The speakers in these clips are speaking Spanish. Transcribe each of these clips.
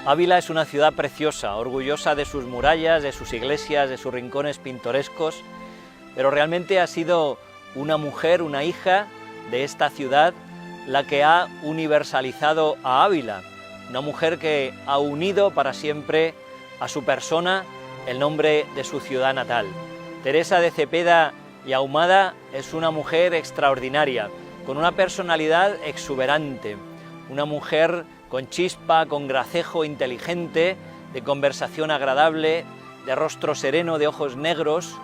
Ávila es una ciudad preciosa, orgullosa de sus murallas, de sus iglesias, de sus rincones pintorescos, pero realmente ha sido una mujer, una hija de esta ciudad, la que ha universalizado a Ávila, una mujer que ha unido para siempre a su persona el nombre de su ciudad natal. Teresa de Cepeda y Ahumada es una mujer extraordinaria, con una personalidad exuberante, una mujer con chispa, con gracejo, inteligente, de conversación agradable, de rostro sereno, de ojos negros,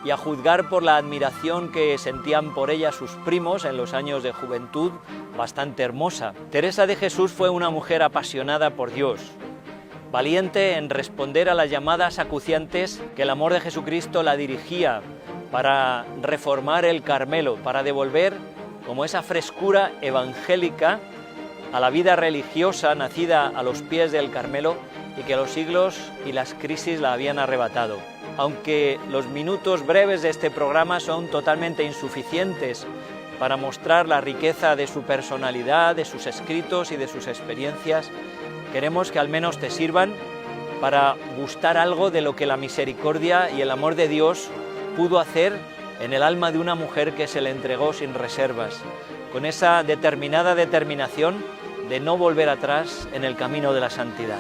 y a juzgar por la admiración que sentían por ella sus primos en los años de juventud, bastante hermosa. Teresa de Jesús fue una mujer apasionada por Dios, valiente en responder a las llamadas acuciantes que el amor de Jesucristo la dirigía para reformar el Carmelo, para devolver como esa frescura evangélica a la vida religiosa nacida a los pies del Carmelo y que los siglos y las crisis la habían arrebatado. Aunque los minutos breves de este programa son totalmente insuficientes para mostrar la riqueza de su personalidad, de sus escritos y de sus experiencias, queremos que al menos te sirvan para gustar algo de lo que la misericordia y el amor de Dios pudo hacer en el alma de una mujer que se le entregó sin reservas, con esa determinada determinación de no volver atrás en el camino de la santidad.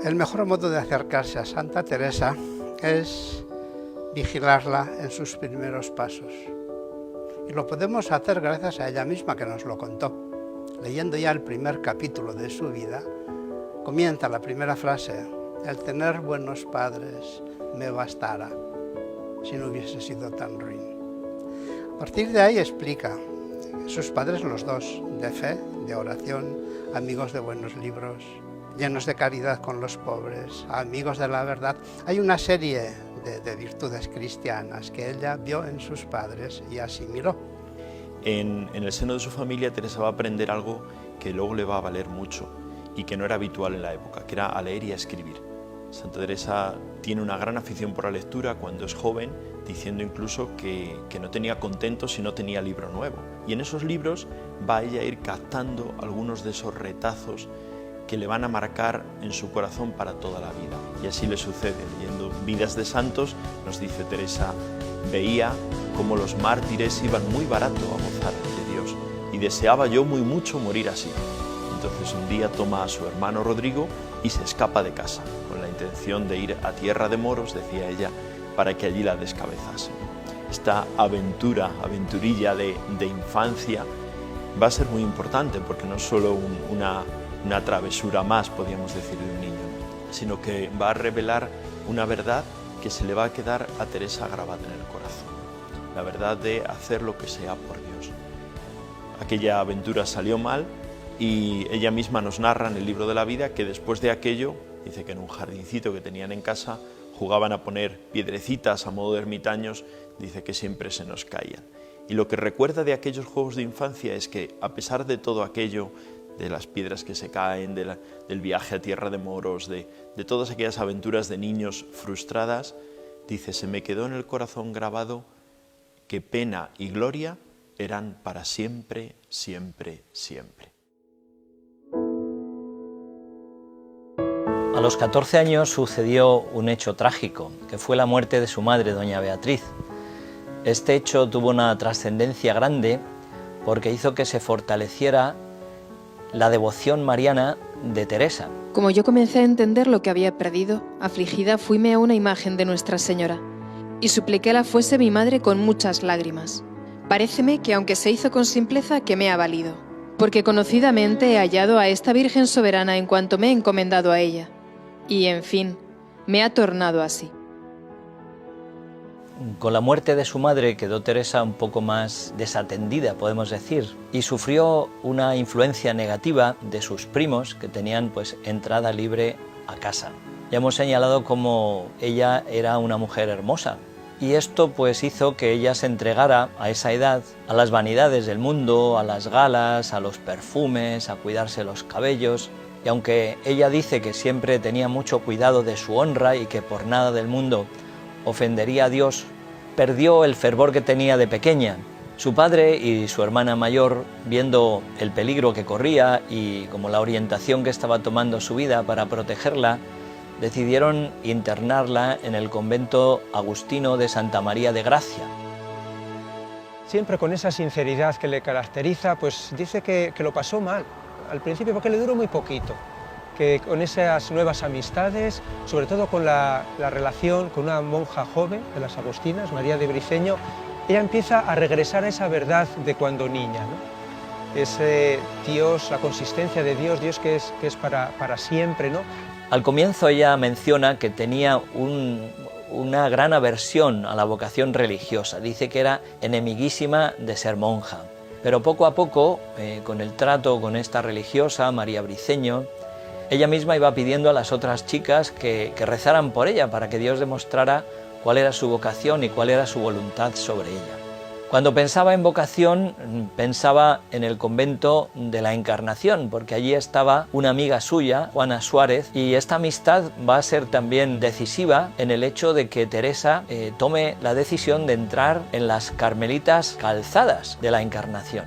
El mejor modo de acercarse a Santa Teresa es vigilarla en sus primeros pasos. Y lo podemos hacer gracias a ella misma, que nos lo contó. Leyendo ya el primer capítulo de su vida, comienza la primera frase: el tener buenos padres me bastara, si no hubiese sido tan ruin. A partir de ahí explica, sus padres los dos, de fe, de oración, amigos de buenos libros, llenos de caridad con los pobres, amigos de la verdad. Hay una serie de virtudes cristianas que ella vio en sus padres y asimiló. En el seno de su familia, Teresa va a aprender algo que luego le va a valer mucho y que no era habitual en la época, que era a leer y a escribir. Santa Teresa tiene una gran afición por la lectura cuando es joven, diciendo incluso que no tenía contento si no tenía libro nuevo. Y en esos libros va ella a ir captando algunos de esos retazos que le van a marcar en su corazón para toda la vida. Y así le sucede. Leyendo Vidas de Santos, nos dice Teresa, veía cómo los mártires iban muy barato a gozar de Dios y deseaba yo muy mucho morir así. Entonces un día toma a su hermano Rodrigo y se escapa de casa, con la intención de ir a tierra de moros, decía ella, para que allí la descabezase. Esta aventurilla de infancia va a ser muy importante, porque no es solo una travesura más, podríamos decir, de un niño, sino que va a revelar una verdad que se le va a quedar a Teresa grabada en el corazón, la verdad de hacer lo que sea por Dios. Aquella aventura salió mal y ella misma nos narra en el libro de la vida que después de aquello, dice que en un jardincito que tenían en casa jugaban a poner piedrecitas a modo de ermitaños, dice que siempre se nos caían. Y lo que recuerda de aquellos juegos de infancia es que, a pesar de todo aquello, de las piedras que se caen, del viaje a tierra de moros, de todas aquellas aventuras de niños frustradas, dice, se me quedó en el corazón grabado que pena y gloria eran para siempre, siempre, siempre. A los 14 años sucedió un hecho trágico, que fue la muerte de su madre, doña Beatriz. Este hecho tuvo una trascendencia grande porque hizo que se fortaleciera la devoción mariana de Teresa. Como yo comencé a entender lo que había perdido, afligida fuime a una imagen de Nuestra Señora y supliqué la fuese mi madre con muchas lágrimas. Paréceme que aunque se hizo con simpleza, que me ha valido, porque conocidamente he hallado a esta Virgen soberana en cuanto me he encomendado a ella, y en fin, me ha tornado así. Con la muerte de su madre quedó Teresa un poco más desatendida, podemos decir, y sufrió una influencia negativa de sus primos, que tenían pues entrada libre a casa. Ya hemos señalado cómo ella era una mujer hermosa, y esto pues hizo que ella se entregara a esa edad a las vanidades del mundo, a las galas, a los perfumes, a cuidarse los cabellos, y aunque ella dice que siempre tenía mucho cuidado de su honra y que por nada del mundo ofendería a Dios, perdió el fervor que tenía de pequeña. Su padre y su hermana mayor, viendo el peligro que corría y como la orientación que estaba tomando su vida para protegerla, decidieron internarla en el convento agustino de Santa María de Gracia. Siempre con esa sinceridad que le caracteriza, pues dice que lo pasó mal al principio porque le duró muy poquito, que con esas nuevas amistades, sobre todo con la relación con una monja joven de las agustinas, María de Briceño, ella empieza a regresar a esa verdad de cuando niña, ¿no? Ese Dios, la consistencia de Dios, Dios que es para siempre, ¿no? Al comienzo ella menciona que tenía una gran aversión a la vocación religiosa, dice que era enemiguísima de ser monja, pero poco a poco, con el trato con esta religiosa, María Briceño, ella misma iba pidiendo a las otras chicas que rezaran por ella para que Dios demostrara cuál era su vocación y cuál era su voluntad sobre ella. Cuando pensaba en vocación, pensaba en el convento de la Encarnación, porque allí estaba una amiga suya, Juana Suárez, y esta amistad va a ser también decisiva en el hecho de que Teresa tome la decisión de entrar en las Carmelitas Calzadas de la Encarnación.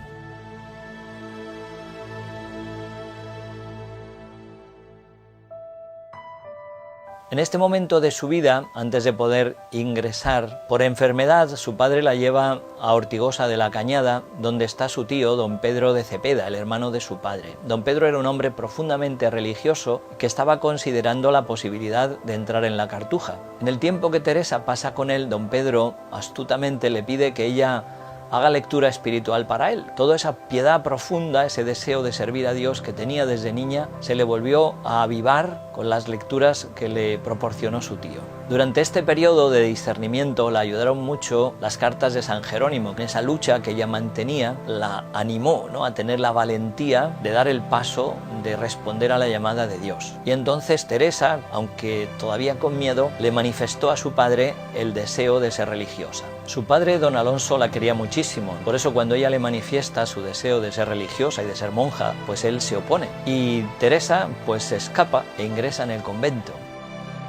En este momento de su vida, antes de poder ingresar, por enfermedad, su padre la lleva a Ortigosa de la Cañada, donde está su tío, don Pedro de Cepeda, el hermano de su padre. Don Pedro era un hombre profundamente religioso que estaba considerando la posibilidad de entrar en la Cartuja. En el tiempo que Teresa pasa con él, don Pedro astutamente le pide que ella haga lectura espiritual para él. Toda esa piedad profunda, ese deseo de servir a Dios que tenía desde niña, se le volvió a avivar con las lecturas que le proporcionó su tío. Durante este periodo de discernimiento la ayudaron mucho las cartas de San Jerónimo. En esa lucha que ella mantenía la animó, ¿no?, a tener la valentía de dar el paso de responder a la llamada de Dios. Y entonces Teresa, aunque todavía con miedo, le manifestó a su padre el deseo de ser religiosa. Su padre, don Alonso, la quería muchísimo, por eso cuando ella le manifiesta su deseo de ser religiosa y de ser monja, pues él se opone. Y Teresa pues se escapa e ingresa en el convento.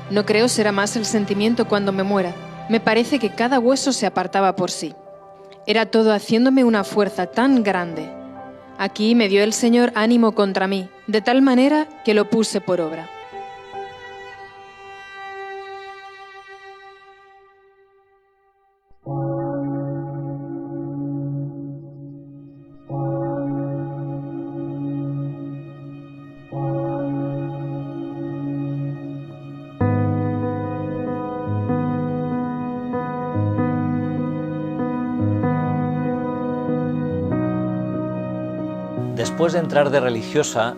No creo será más el sentimiento cuando me muera. Me parece que cada hueso se apartaba por sí. Era todo haciéndome una fuerza tan grande. Aquí me dio el Señor ánimo contra mí, de tal manera que lo puse por obra. Después de entrar de religiosa,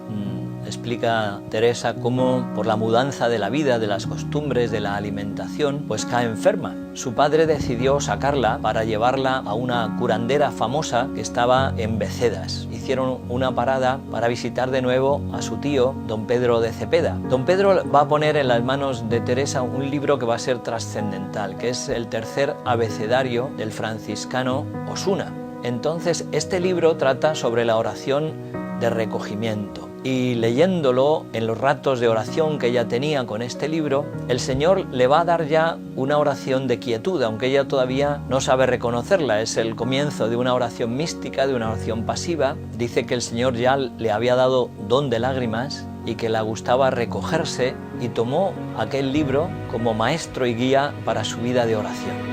explica Teresa cómo por la mudanza de la vida, de las costumbres, de la alimentación, pues cae enferma. Su padre decidió sacarla para llevarla a una curandera famosa que estaba en Becedas. Hicieron una parada para visitar de nuevo a su tío, don Pedro de Cepeda. Don Pedro va a poner en las manos de Teresa un libro que va a ser trascendental, que es el tercer abecedario del franciscano Osuna. Entonces, este libro trata sobre la oración de recogimiento. Y leyéndolo en los ratos de oración que ella tenía con este libro, el Señor le va a dar ya una oración de quietud, aunque ella todavía no sabe reconocerla. Es el comienzo de una oración mística, de una oración pasiva. Dice que el Señor ya le había dado don de lágrimas y que le gustaba recogerse, y tomó aquel libro como maestro y guía para su vida de oración.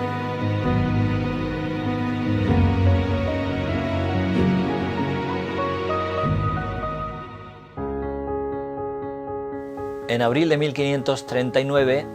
En abril de 1539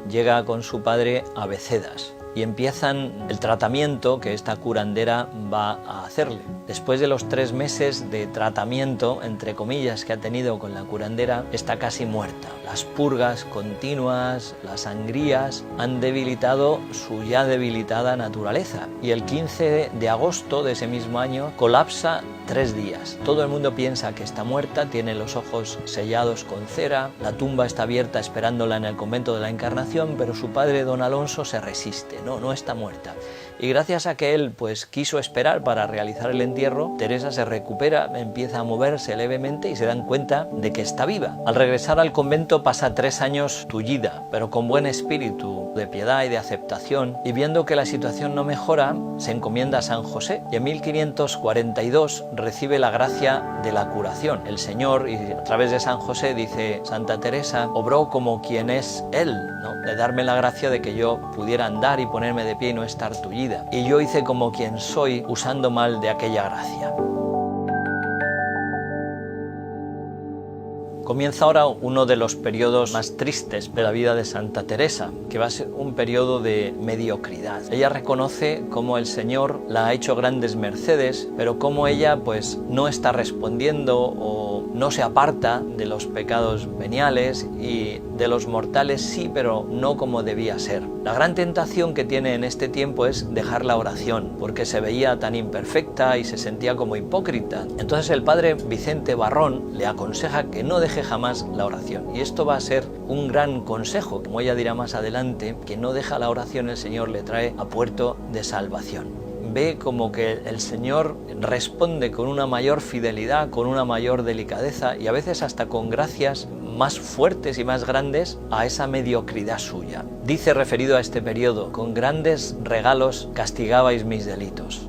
llega con su padre a Becedas y empiezan el tratamiento que esta curandera va a hacerle. Después de los 3 meses de tratamiento, entre comillas, que ha tenido con la curandera, está casi muerta. Las purgas continuas, las sangrías, han debilitado su ya debilitada naturaleza. Y el 15 de agosto de ese mismo año colapsa 3 días. Todo el mundo piensa que está muerta, tiene los ojos sellados con cera, la tumba está abierta esperándola en el convento de la Encarnación, pero su padre, don Alonso, se resiste. No está muerta. Y gracias a que él pues quiso esperar para realizar el entierro, Teresa se recupera, empieza a moverse levemente y se dan cuenta de que está viva. Al regresar al convento pasa 3 años tullida, pero con buen espíritu de piedad y de aceptación, y viendo que la situación no mejora, se encomienda a San José y en 1542 recibe la gracia de la curación. El Señor, y a través de San José, dice Santa Teresa, obró como quien es Él, ¿no? De darme la gracia de que yo pudiera andar y ponerme de pie y no estar tullida. Y yo hice como quien soy, usando mal de aquella gracia. Comienza ahora uno de los periodos más tristes de la vida de Santa Teresa, que va a ser un periodo de mediocridad. Ella reconoce cómo el Señor la ha hecho grandes mercedes, pero cómo ella pues no está respondiendo o no se aparta de los pecados veniales, y de los mortales sí, pero no como debía ser. La gran tentación que tiene en este tiempo es dejar la oración, porque se veía tan imperfecta y se sentía como hipócrita. Entonces el padre Vicente Barrón le aconseja que no deje jamás la oración, y esto va a ser un gran consejo. Como ella dirá más adelante, que no deja la oración, el Señor le trae a puerto de salvación. Ve como que el Señor responde con una mayor fidelidad, con una mayor delicadeza y a veces hasta con gracias más fuertes y más grandes a esa mediocridad suya. Dice, referido a este periodo, con grandes regalos castigabais mis delitos.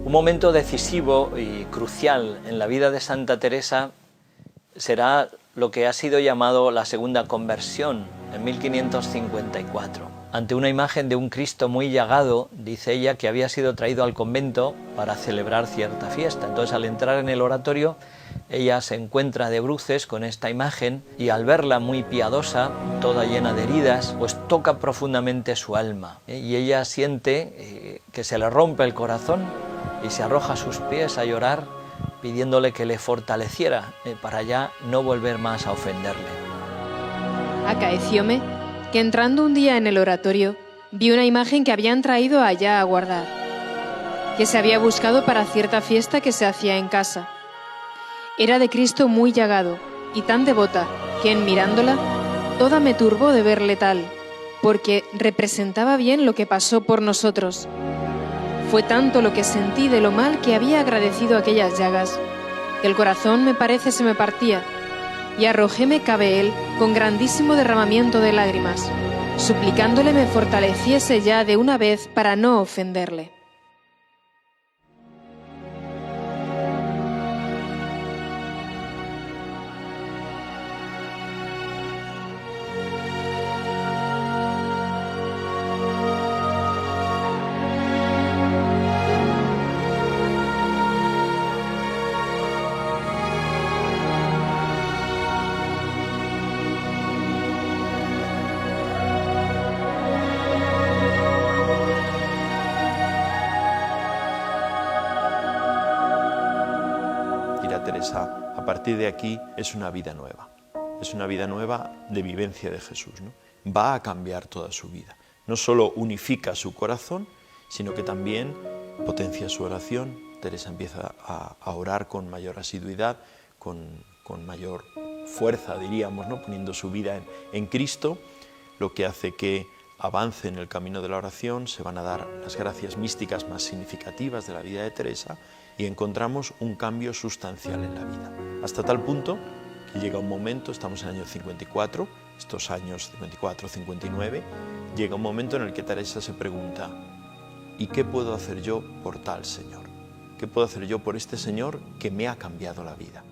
Un momento decisivo y crucial en la vida de Santa Teresa será lo que ha sido llamado la segunda conversión, en 1554. Ante una imagen de un Cristo muy llagado, dice ella que había sido traído al convento para celebrar cierta fiesta. Entonces, al entrar en el oratorio, ella se encuentra de bruces con esta imagen y al verla muy piadosa, toda llena de heridas, pues toca profundamente su alma. Y ella siente que se le rompe el corazón y se arroja a sus pies a llorar, pidiéndole que le fortaleciera para ya no volver más a ofenderle. Acaecióme que entrando un día en el oratorio, vi una imagen que habían traído allá a guardar, que se había buscado para cierta fiesta que se hacía en casa. Era de Cristo muy llagado y tan devota que en mirándola, toda me turbó de verle tal, porque representaba bien lo que pasó por nosotros. Fue tanto lo que sentí de lo mal que había agradecido aquellas llagas, que el corazón me parece se me partía, y arrojóme cabe él con grandísimo derramamiento de lágrimas, suplicándole me fortaleciese ya de una vez para no ofenderle. Teresa, a partir de aquí es una vida nueva de vivencia de Jesús, ¿no? Va a cambiar toda su vida. No solo unifica su corazón, sino que también potencia su oración. Teresa empieza a orar con mayor asiduidad, con mayor fuerza, diríamos, ¿no? Poniendo su vida en Cristo, lo que hace que avance en el camino de la oración. Se van a dar las gracias místicas más significativas de la vida de Teresa y encontramos un cambio sustancial en la vida. Hasta tal punto que llega un momento, estamos en el año 54, estos años 54-59, llega un momento en el que Teresa se pregunta: ¿y qué puedo hacer yo por tal Señor? ¿Qué puedo hacer yo por este Señor que me ha cambiado la vida?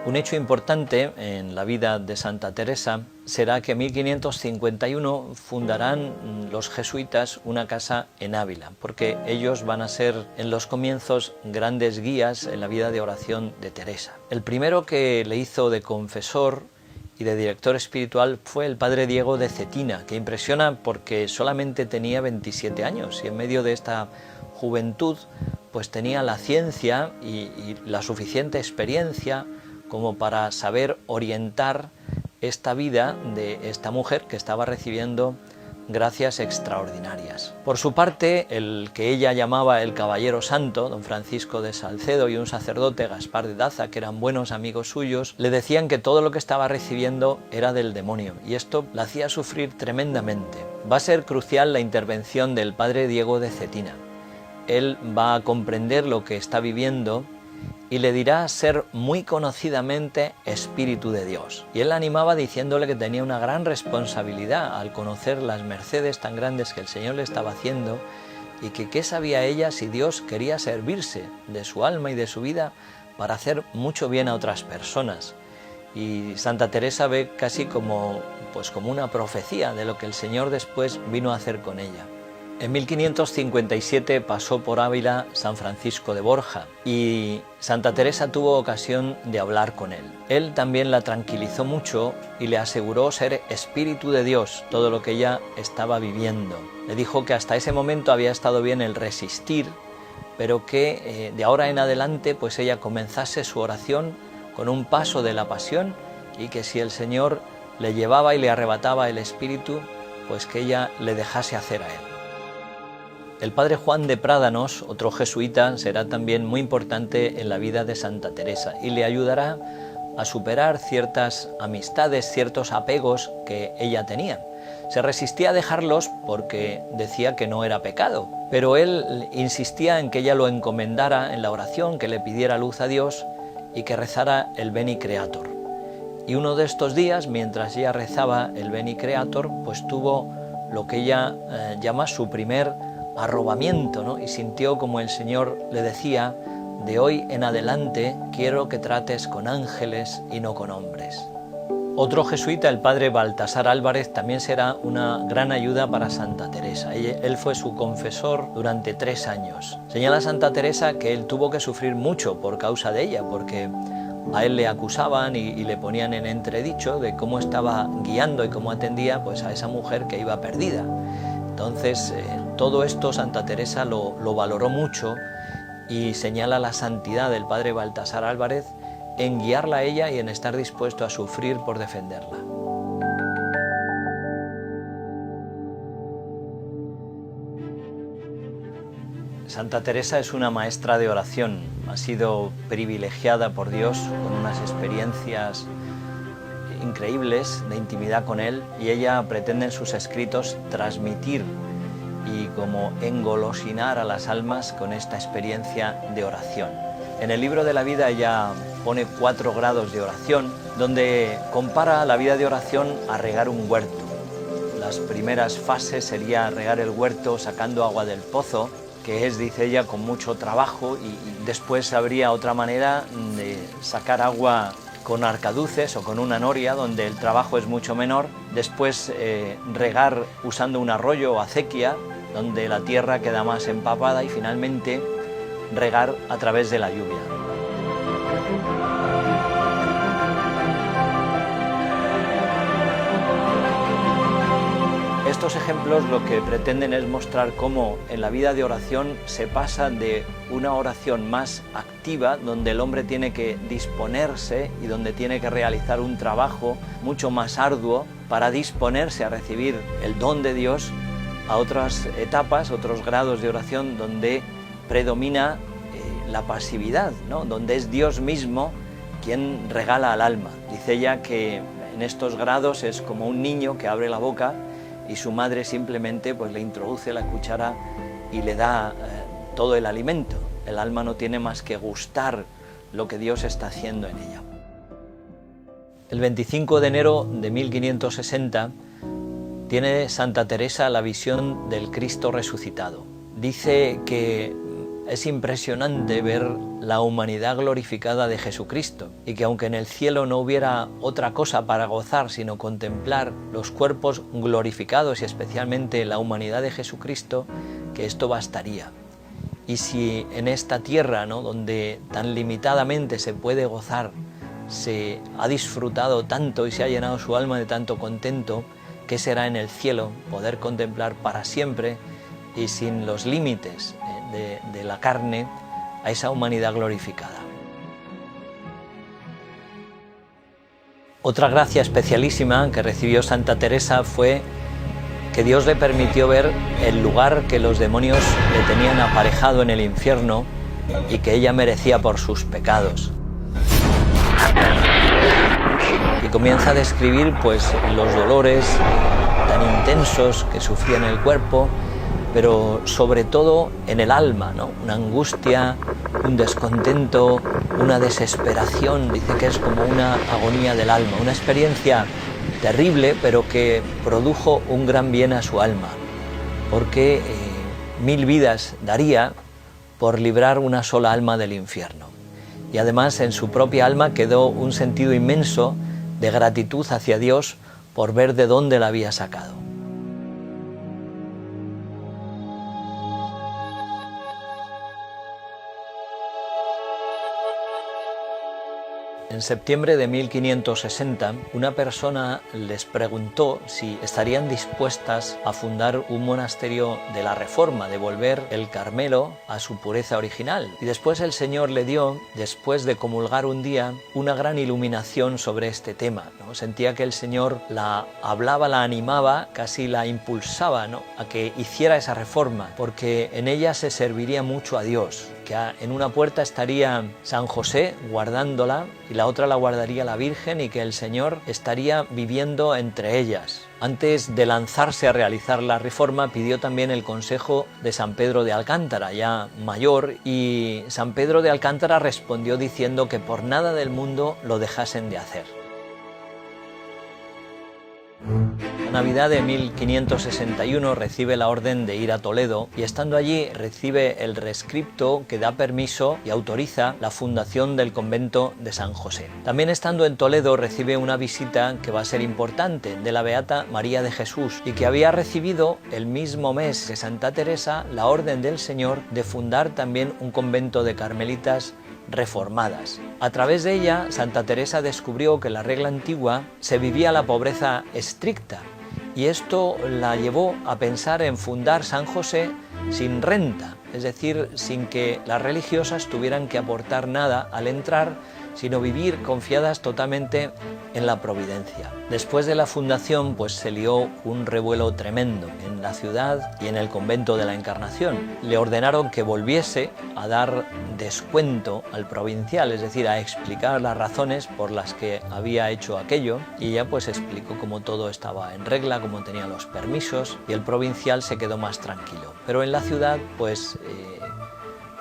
Un hecho importante en la vida de Santa Teresa será que en 1551 fundarán los jesuitas una casa en Ávila, porque ellos van a ser en los comienzos grandes guías en la vida de oración de Teresa. El primero que le hizo de confesor y de director espiritual fue el padre Diego de Cetina, que impresiona porque solamente tenía 27 años y en medio de esta juventud pues tenía la ciencia y la suficiente experiencia como para saber orientar esta vida de esta mujer que estaba recibiendo gracias extraordinarias. Por su parte, el que ella llamaba el Caballero Santo, don Francisco de Salcedo, y un sacerdote, Gaspar de Daza, que eran buenos amigos suyos, le decían que todo lo que estaba recibiendo era del demonio, y esto la hacía sufrir tremendamente. Va a ser crucial la intervención del padre Diego de Cetina. Él va a comprender lo que está viviendo y le dirá ser muy conocidamente Espíritu de Dios. Y él la animaba diciéndole que tenía una gran responsabilidad al conocer las mercedes tan grandes que el Señor le estaba haciendo y que qué sabía ella si Dios quería servirse de su alma y de su vida para hacer mucho bien a otras personas. Y Santa Teresa ve casi como una profecía de lo que el Señor después vino a hacer con ella. En 1557 pasó por Ávila San Francisco de Borja y Santa Teresa tuvo ocasión de hablar con él. Él también la tranquilizó mucho y le aseguró ser Espíritu de Dios todo lo que ella estaba viviendo. Le dijo que hasta ese momento había estado bien el resistir, pero que de ahora en adelante pues ella comenzase su oración con un paso de la pasión y que si el Señor le llevaba y le arrebataba el Espíritu, pues que ella le dejase hacer a él. El padre Juan de Prádanos, otro jesuita, será también muy importante en la vida de Santa Teresa y le ayudará a superar ciertas amistades, ciertos apegos que ella tenía. Se resistía a dejarlos porque decía que no era pecado, pero él insistía en que ella lo encomendara en la oración, que le pidiera luz a Dios y que rezara el Veni Creator. Y uno de estos días, mientras ella rezaba el Veni Creator, pues tuvo lo que ella llama su primer arrobamiento, ¿no? Y sintió como el Señor le decía: de hoy en adelante quiero que trates con ángeles y no con hombres. Otro jesuita, el padre Baltasar Álvarez, también será una gran ayuda para Santa Teresa. Él fue su confesor durante 3 años. Señala Santa Teresa que él tuvo que sufrir mucho por causa de ella, porque a él le acusaban y le ponían en entredicho de cómo estaba guiando y cómo atendía pues a esa mujer que iba perdida. Entonces, todo esto Santa Teresa lo valoró mucho y señala la santidad del padre Baltasar Álvarez en guiarla a ella y en estar dispuesto a sufrir por defenderla. Santa Teresa es una maestra de oración, ha sido privilegiada por Dios con unas experiencias increíbles de intimidad con Él y ella pretende en sus escritos transmitir y como engolosinar a las almas con esta experiencia de oración. En el libro de la vida ella pone 4 grados de oración, donde compara la vida de oración a regar un huerto. Las primeras fases sería regar el huerto sacando agua del pozo, que es, dice ella, con mucho trabajo, y después habría otra manera de sacar agua con arcaduces o con una noria, donde el trabajo es mucho menor. Después regar usando un arroyo o acequia, donde la tierra queda más empapada, y finalmente regar a través de la lluvia. Estos ejemplos lo que pretenden es mostrar cómo en la vida de oración se pasa de una oración más activa, donde el hombre tiene que disponerse y donde tiene que realizar un trabajo mucho más arduo para disponerse a recibir el don de Dios, a otras etapas, otros grados de oración donde predomina la pasividad, ¿no? Donde es Dios mismo quien regala al alma. Dice ella que en estos grados es como un niño que abre la boca y su madre simplemente pues le introduce la cuchara y le da todo el alimento. El alma no tiene más que gustar lo que Dios está haciendo en ella. El 25 de enero de 1560 tiene Santa Teresa la visión del Cristo resucitado. Dice que es impresionante ver la humanidad glorificada de Jesucristo y que aunque en el cielo no hubiera otra cosa para gozar sino contemplar los cuerpos glorificados y especialmente la humanidad de Jesucristo, que esto bastaría. Y si en esta tierra, ¿no?, donde tan limitadamente se puede gozar, se ha disfrutado tanto y se ha llenado su alma de tanto contento, que será en el cielo poder contemplar para siempre y sin los límites de la carne a esa humanidad glorificada. Otra gracia especialísima que recibió Santa Teresa fue que Dios le permitió ver el lugar que los demonios le tenían aparejado en el infierno y que ella merecía por sus pecados. Y comienza a describir pues los dolores tan intensos que sufría en el cuerpo, pero sobre todo en el alma, ¿no? Una angustia, un descontento, una desesperación, dice que es como una agonía del alma, una experiencia terrible, pero que produjo un gran bien a su alma, porque 1000 vidas daría por librar una sola alma del infierno. Y además en su propia alma quedó un sentido inmenso de gratitud hacia Dios por ver de dónde la había sacado. En septiembre de 1560, una persona les preguntó si estarían dispuestas a fundar un monasterio de la Reforma, de volver el Carmelo a su pureza original. Y después el Señor le dio, después de comulgar un día, una gran iluminación sobre este tema, ¿no? Sentía que el Señor la hablaba, la animaba, casi la impulsaba, ¿no?, a que hiciera esa reforma, porque en ella se serviría mucho a Dios, que en una puerta estaría San José guardándola y la otra la guardaría la Virgen, y que el Señor estaría viviendo entre ellas. Antes de lanzarse a realizar la reforma, pidió también el consejo de San Pedro de Alcántara, ya mayor, y San Pedro de Alcántara respondió diciendo que por nada del mundo lo dejasen de hacer. La Navidad de 1561 recibe la orden de ir a Toledo y estando allí recibe el rescripto que da permiso y autoriza la fundación del convento de San José. También estando en Toledo recibe una visita que va a ser importante de la Beata María de Jesús y que había recibido el mismo mes que Santa Teresa la orden del Señor de fundar también un convento de carmelitas reformadas. A través de ella, Santa Teresa descubrió que en la regla antigua se vivía la pobreza estricta, y esto la llevó a pensar en fundar San José sin renta, es decir, sin que las religiosas tuvieran que aportar nada al entrar, sino vivir confiadas totalmente en la providencia. Después de la fundación, pues se lió un revuelo tremendo en la ciudad y en el convento de la Encarnación. Le ordenaron que volviese a dar descuento al provincial, es decir, a explicar las razones por las que había hecho aquello, y ella pues explicó cómo todo estaba en regla, cómo tenía los permisos, y el provincial se quedó más tranquilo. Pero en la ciudad pues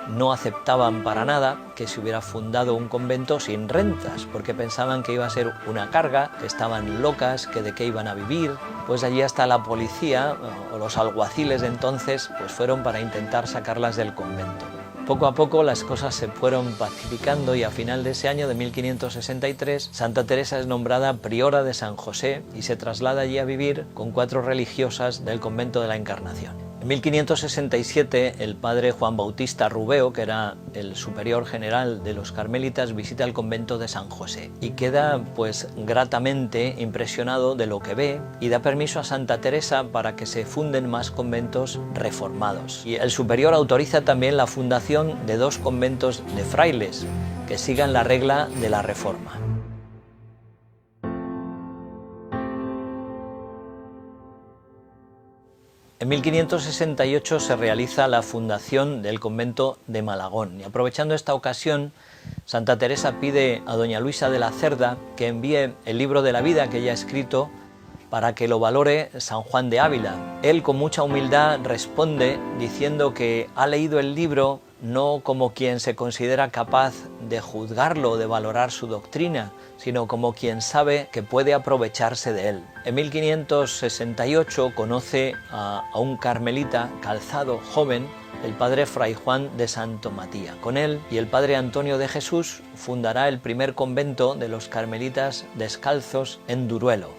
no aceptaban para nada que se hubiera fundado un convento sin rentas, porque pensaban que iba a ser una carga, que estaban locas, que de qué iban a vivir. Pues allí hasta la policía o los alguaciles de entonces pues fueron para intentar sacarlas del convento. Poco a poco las cosas se fueron pacificando y a final de ese año de 1563 Santa Teresa es nombrada priora de San José y se traslada allí a vivir con 4 religiosas del convento de la Encarnación. En 1567 el padre Juan Bautista Rubeo, que era el superior general de los carmelitas, visita el convento de San José y queda pues gratamente impresionado de lo que ve y da permiso a Santa Teresa para que se funden más conventos reformados. Y el superior autoriza también la fundación de 2 conventos de frailes que sigan la regla de la Reforma. En 1568 se realiza la fundación del convento de Malagón y aprovechando esta ocasión Santa Teresa pide a doña Luisa de la Cerda que envíe el libro de la vida que ella ha escrito para que lo valore San Juan de Ávila. Él con mucha humildad responde diciendo que ha leído el libro no como quien se considera capaz de juzgarlo o de valorar su doctrina, sino como quien sabe que puede aprovecharse de él. En 1568 conoce a un carmelita calzado, joven, el padre Fray Juan de Santo Matías. Con él y el padre Antonio de Jesús fundará el primer convento de los carmelitas descalzos en Duruelo.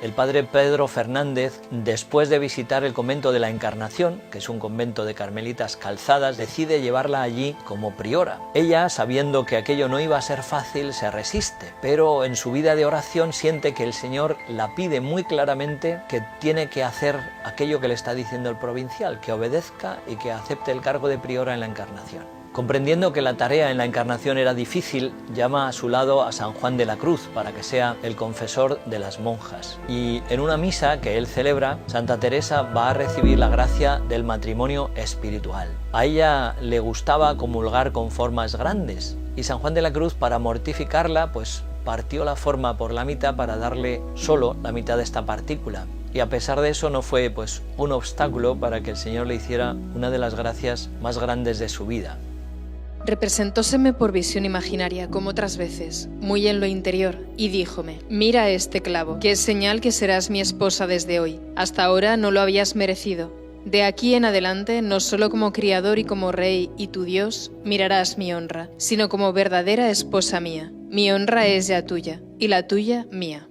el padre Pedro Fernández, después de visitar el convento de la Encarnación, que es un convento de carmelitas calzadas, decide llevarla allí como priora. Ella, sabiendo que aquello no iba a ser fácil, se resiste, pero en su vida de oración siente que el Señor la pide muy claramente que tiene que hacer aquello que le está diciendo el provincial, que obedezca y que acepte el cargo de priora en la Encarnación. Comprendiendo que la tarea en la Encarnación era difícil, llama a su lado a San Juan de la Cruz para que sea el confesor de las monjas. Y en una misa que él celebra, Santa Teresa va a recibir la gracia del matrimonio espiritual. A ella le gustaba comulgar con formas grandes y San Juan de la Cruz, para mortificarla, pues partió la forma por la mitad para darle solo la mitad de esta partícula. Y a pesar de eso no fue pues un obstáculo para que el Señor le hiciera una de las gracias más grandes de su vida. Representóseme por visión imaginaria, como otras veces, muy en lo interior, y díjome: mira este clavo, que es señal que serás mi esposa desde hoy. Hasta ahora no lo habías merecido. De aquí en adelante, no solo como criador y como rey y tu Dios, mirarás mi honra, sino como verdadera esposa mía. Mi honra es ya tuya, y la tuya mía.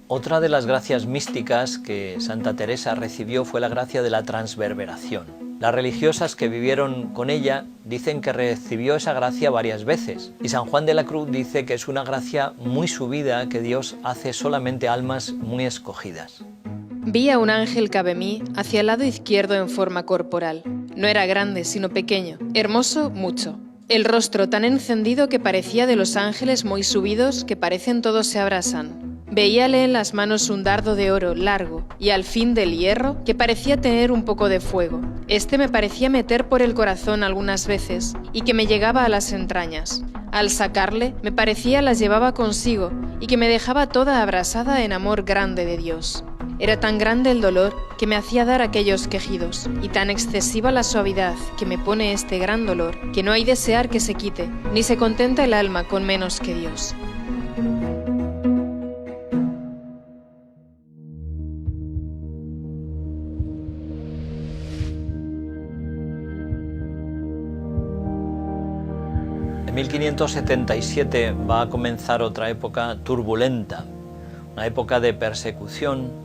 Otra de las gracias místicas que Santa Teresa recibió fue la gracia de la transverberación. Las religiosas que vivieron con ella dicen que recibió esa gracia varias veces, y San Juan de la Cruz dice que es una gracia muy subida que Dios hace solamente a almas muy escogidas. Vi a un ángel cabe mí hacia el lado izquierdo en forma corporal. No era grande, sino pequeño, hermoso mucho. El rostro tan encendido que parecía de los ángeles muy subidos, que parecen todos se abrasan. Veíale en las manos un dardo de oro largo y al fin del hierro que parecía tener un poco de fuego. Este me parecía meter por el corazón algunas veces y que me llegaba a las entrañas. Al sacarle, me parecía las llevaba consigo y que me dejaba toda abrasada en amor grande de Dios. Era tan grande el dolor que me hacía dar aquellos quejidos, y tan excesiva la suavidad que me pone este gran dolor, que no hay desear que se quite, ni se contenta el alma con menos que Dios. En 1577 va a comenzar otra época turbulenta, una época de persecución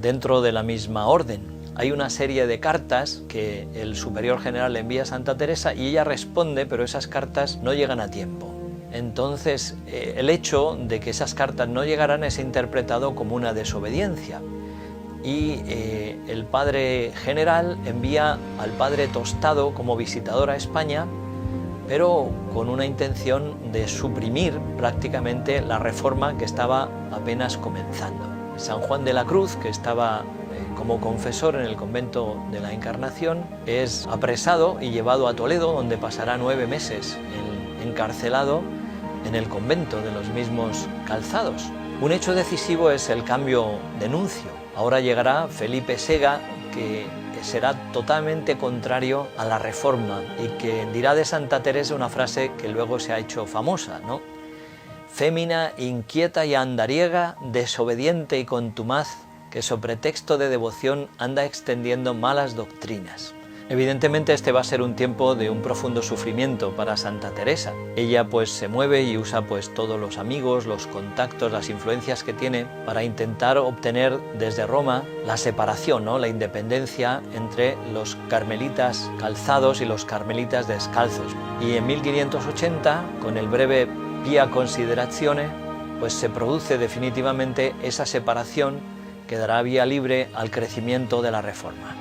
dentro de la misma orden. Hay una serie de cartas que el superior general le envía a Santa Teresa y ella responde, pero esas cartas no llegan a tiempo. Entonces, el hecho de que esas cartas no llegaran es interpretado como una desobediencia. Y el padre general envía al padre Tostado como visitador a España, pero con una intención de suprimir prácticamente la reforma que estaba apenas comenzando. San Juan de la Cruz, que estaba como confesor en el convento de la Encarnación, es apresado y llevado a Toledo, donde pasará 9 meses encarcelado en el convento de los mismos calzados. Un hecho decisivo es el cambio de nuncio. Ahora llegará Felipe Sega, que será totalmente contrario a la reforma y que dirá de Santa Teresa una frase que luego se ha hecho famosa, ¿no? Fémina inquieta y andariega, desobediente y contumaz, que sobre pretexto de devoción anda extendiendo malas doctrinas. Evidentemente este va a ser un tiempo de un profundo sufrimiento para Santa Teresa. Ella pues se mueve y usa pues todos los amigos, los contactos, las influencias que tiene para intentar obtener desde Roma la separación, ¿no? La independencia entre los carmelitas calzados y los carmelitas descalzos. Y en 1580, con el breve Pia Considerazione, pues se produce definitivamente esa separación que dará vía libre al crecimiento de la Reforma.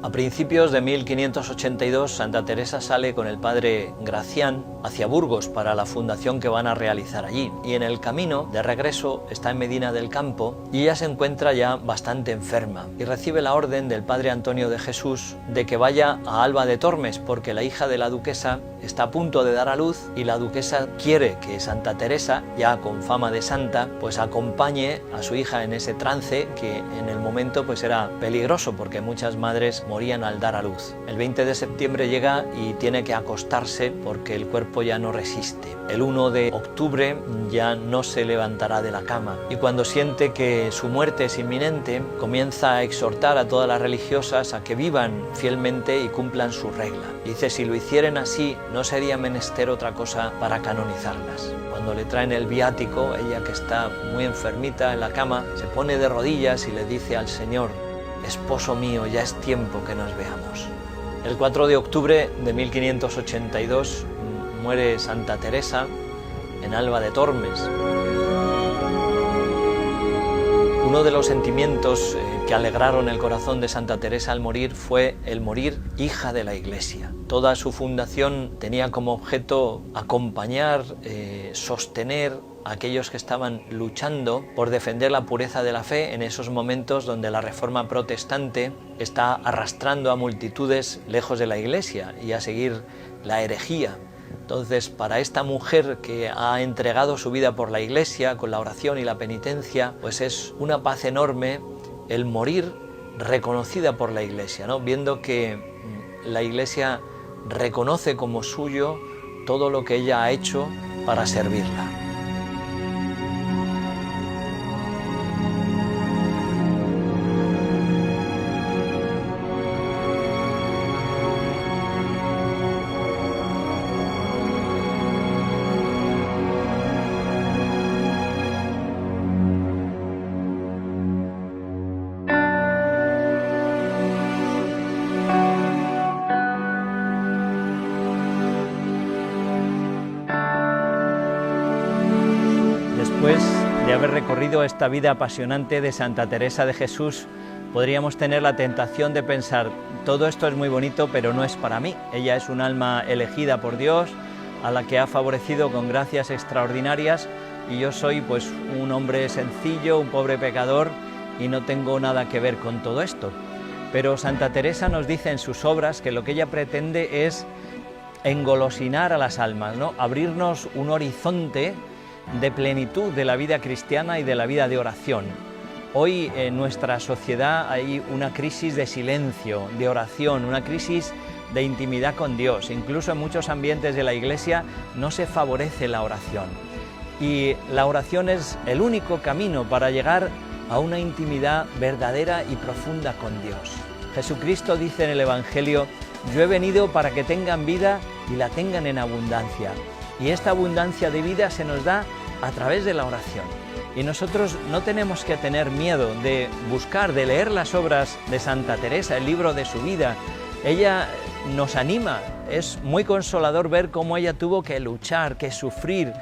A principios de 1582, Santa Teresa sale con el padre Gracián hacia Burgos para la fundación que van a realizar allí. Y en el camino de regreso está en Medina del Campo y ella se encuentra ya bastante enferma y recibe la orden del padre Antonio de Jesús de que vaya a Alba de Tormes, porque la hija de la duquesa está a punto de dar a luz y la duquesa quiere que Santa Teresa, ya con fama de santa, pues acompañe a su hija en ese trance que en el momento pues era peligroso porque muchas madres morían al dar a luz. El 20 de septiembre llega y tiene que acostarse porque el cuerpo ya no resiste. El 1 de octubre ya no se levantará de la cama y cuando siente que su muerte es inminente, comienza a exhortar a todas las religiosas a que vivan fielmente y cumplan su regla. Dice, si lo hicieren así, no sería menester otra cosa para canonizarlas. Cuando le traen el viático, ella, que está muy enfermita en la cama, se pone de rodillas y le dice al Señor, esposo mío, ya es tiempo que nos veamos. El 4 de octubre de 1582 muere Santa Teresa en Alba de Tormes. Uno de los sentimientos que alegraron el corazón de Santa Teresa al morir fue el morir hija de la Iglesia. Toda su fundación tenía como objeto acompañar, sostener a aquellos que estaban luchando por defender la pureza de la fe en esos momentos donde la Reforma protestante está arrastrando a multitudes lejos de la Iglesia y a seguir la herejía. Entonces, para esta mujer que ha entregado su vida por la Iglesia con la oración y la penitencia, pues es una paz enorme el morir reconocida por la Iglesia, ¿no? Viendo que la Iglesia reconoce como suyo todo lo que ella ha hecho para servirla. Después de haber recorrido esta vida apasionante de Santa Teresa de Jesús, podríamos tener la tentación de pensar, todo esto es muy bonito, pero no es para mí. Ella es un alma elegida por Dios, a la que ha favorecido con gracias extraordinarias, y yo soy pues un hombre sencillo, un pobre pecador, y no tengo nada que ver con todo esto. Pero Santa Teresa nos dice en sus obras que lo que ella pretende es engolosinar a las almas, ¿no? Abrirnos un horizonte de plenitud de la vida cristiana y de la vida de oración. Hoy en nuestra sociedad hay una crisis de silencio, de oración, una crisis de intimidad con Dios. Incluso en muchos ambientes de la Iglesia no se favorece la oración. Y la oración es el único camino para llegar a una intimidad verdadera y profunda con Dios. Jesucristo dice en el Evangelio, yo he venido para que tengan vida y la tengan en abundancia. Y esta abundancia de vida se nos da a través de la oración. Y nosotros no tenemos que tener miedo de buscar, de leer las obras de Santa Teresa, el libro de su vida. Ella nos anima, es muy consolador ver cómo ella tuvo que luchar, que sufrir,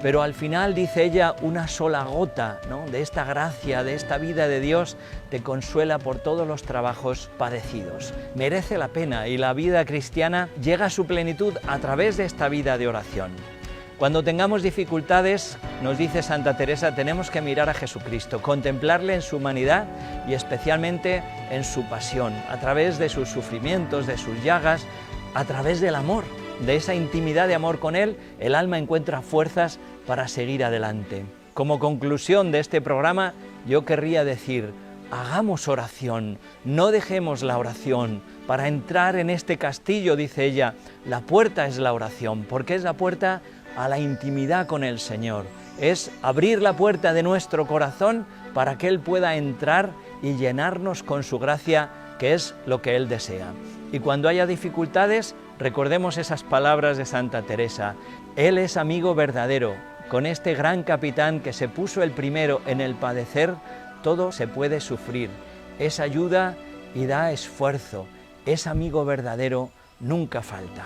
pero al final, dice ella, una sola gota, ¿no?, de esta gracia, de esta vida de Dios, te consuela por todos los trabajos padecidos. Merece la pena y la vida cristiana llega a su plenitud a través de esta vida de oración. Cuando tengamos dificultades, nos dice Santa Teresa, tenemos que mirar a Jesucristo, contemplarle en su humanidad y especialmente en su pasión, a través de sus sufrimientos, de sus llagas, a través del amor, de esa intimidad de amor con Él, el alma encuentra fuerzas para seguir adelante. Como conclusión de este programa, yo querría decir, hagamos oración, no dejemos la oración. Para entrar en este castillo, dice ella, la puerta es la oración, porque es la puerta a la intimidad con el Señor. Es abrir la puerta de nuestro corazón para que Él pueda entrar y llenarnos con su gracia, que es lo que Él desea. Y cuando haya dificultades, recordemos esas palabras de Santa Teresa. Él es amigo verdadero. Con este gran capitán que se puso el primero en el padecer, todo se puede sufrir. Es ayuda y da esfuerzo. Es amigo verdadero, nunca falta.